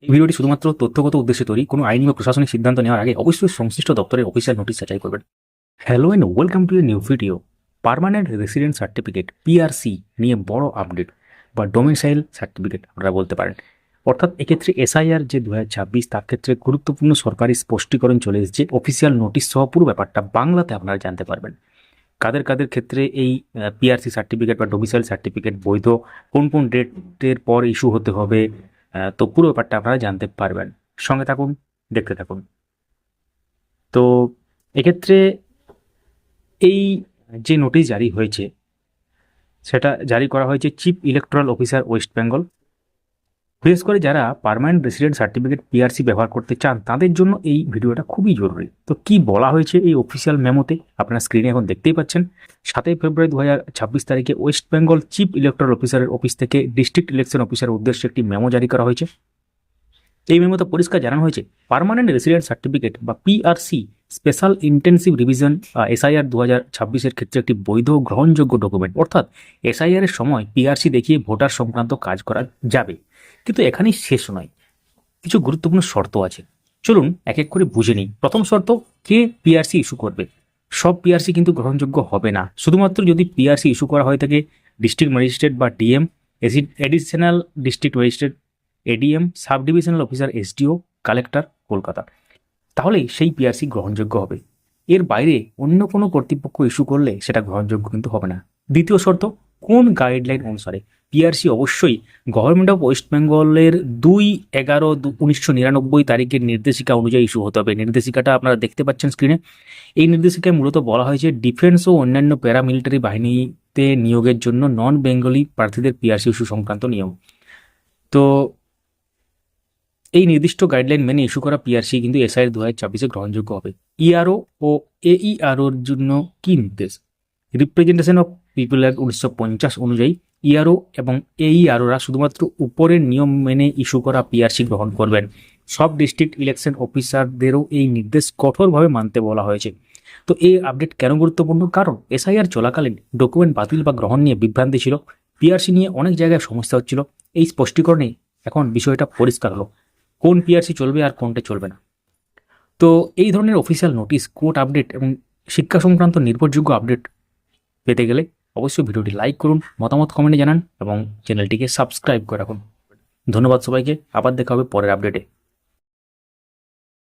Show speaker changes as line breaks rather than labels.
এই ভিডিওটি শুধুমাত্র তথ্যগত উদ্দেশ্যে তৈরি। কোনো আইনি বা প্রশাসনিক সিদ্ধান্ত নেওয়ার আগে অবশ্যই সংশ্লিষ্ট দপ্তরের অফিসিয়াল নোটিশ যাচাই করবেন। Hello and welcome to a new video. Permanent resident certificate PRC নিয়ে বড় আপডেট বা ডোমিসাইল সার্টিফিকেট আপনারা বলতে পারেন। অর্থাৎ এক্ষেত্রে এসআইআর যে 2026 তার ক্ষেত্রে গুরুত্বপূর্ণ সরকারি স্পষ্টীকরণ চলে এসেছে। অফিসিয়াল নোটিশ সহ পুরো ব্যাপারটা বাংলাতে আপনারা জানতে পারবেন। কাদের কাদের ক্ষেত্রে এই পিআরসি সার্টিফিকেট বা ডোমিসাইল সার্টিফিকেট বৈধ, কোন কোন ডেটের পর ইস্যু হতে হবে, তো পুরো ব্যাপারটা আপনারা জানতে পারবেন। সঙ্গে থাকুন, দেখতে থাকুন। তো এক্ষেত্রে এই যে নোটিশ জারি হয়েছে সেটা জারি করা হয়েছে chief electoral officer West Bengal. বিশেষ করে যারা পার্মানেন্ট রেসিডেন্ট সার্টিফিকেট পিআরসি ব্যবহার করতে চান তাদের জন্য এই ভিডিওটা খুবই জরুরি। তো কি বলা হয়েছে এই অফিসিয়াল মেমোতে আপনারা স্ক্রিনে এখন দেখতেই পাচ্ছেন। 7 ফেব্রুয়ারি 2026 তারিখে ওয়েস্ট বেঙ্গল চিফ ইলেকট্রাল অফিসারের অফিস থেকে ডিস্ট্রিক্ট ইলেকশন অফিসারের উদ্দেশ্যে একটি মেমো জারি করা হয়েছে। এই মেমোতে পরিষ্কার জানানো হয়েছে পার্মানেন্ট রেসিডেন্ট সার্টিফিকেট বা PRC special intensive revision SIR 2026-এর ক্ষেত্রে একটি বৈধ গ্রহণযোগ্য ডকুমেন্ট। অর্থাৎ এসআইআর এর সময় পিআরসি দেখিয়ে ভোটার সংক্রান্ত কাজ করা যাবে। কিন্তু এখানেই শেষ নয়, কিছু গুরুত্বপূর্ণ শর্ত আছে। চলুন এক এক করে বুঝে নিই। প্রথম শর্ত, কে পিআরসি ইস্যু করবে। সব পিআরসি কিন্তু গ্রহণযোগ্য হবে না। শুধুমাত্র যদি পিআরসি ইস্যু করা হয়ে থাকে ডিস্ট্রিক্ট ম্যাজিস্ট্রেট বা DM, additional district magistrate, ADM, sub divisional officer SDO, collector Kolkata, তাহলেই সেই পিআরসি গ্রহণযোগ্য হবে। এর বাইরে অন্য কোনো কর্তৃপক্ষ ইস্যু করলে সেটা গ্রহণযোগ্য কিন্তু হবে না। দ্বিতীয় শর্ত, কোন গাইডলাইন অনুসারে। পিআরসি অবশ্যই গভর্নমেন্ট অফ ওয়েস্ট বেঙ্গলের 2/11/1999 তারিখের নির্দেশিকা অনুযায়ী ইস্যু হতে হবে। নির্দেশিকাটা আপনারা দেখতে পাচ্ছেন স্ক্রিনে। এই নির্দেশিকায় মূলত বলা হয়েছে ডিফেন্স ও অন্যান্য প্যারামিলিটারি বাহিনীতে নিয়োগের জন্য নন বেঙ্গলি প্রার্থীদের পিআরসি ইস্যু সংক্রান্ত নিয়ম। তো এই নির্দিষ্ট গাইডলাইন মেনে ইস্যু করা পিআরসি কিন্তু এসআইআর 2026-এ গ্রহণযোগ্য হবে। ইআরও ও এইআরওর জন্য কি নির্দেশ। রিপ্রেজেন্টেশন অফ পিপল অ্যাক্ট 1950 অনুযায়ী ইআরও এবং এইআরওরা শুধুমাত্র উপরের নিয়ম মেনে ইস্যু করা পিআরসি গ্রহণ করবেন। সব ডিস্ট্রিক্ট ইলেকশন অফিসারদেরও এই নির্দেশ কঠোরভাবে মানতে বলা হয়েছে। তো এই আপডেট কেন গুরুত্বপূর্ণ? কারণ এসআইআর চলাকালীন ডকুমেন্ট বাতিল বা গ্রহণ নিয়ে বিভ্রান্তি ছিল। পিআরসি নিয়ে অনেক জায়গায় সমস্যা হচ্ছিল। এই স্পষ্টীকরণে এখন বিষয়টা পরিষ্কার হলো কোন পিআরসি চলবে আর কোনটা চলবে না। তো এই ধরনের অফিসিয়াল নোটিশ, কোর্ট আপডেট এবং শিক্ষা সংক্রান্ত নির্ভরযোগ্য আপডেট পেতে গেলে অবশ্যই ভিডিওটি লাইক করুন, মতামত কমেন্টে জানান এবং চ্যানেলটিকে সাবস্ক্রাইব করে রাখুন। ধন্যবাদ সবাইকে। আবার দেখা হবে পরের আপডেটে।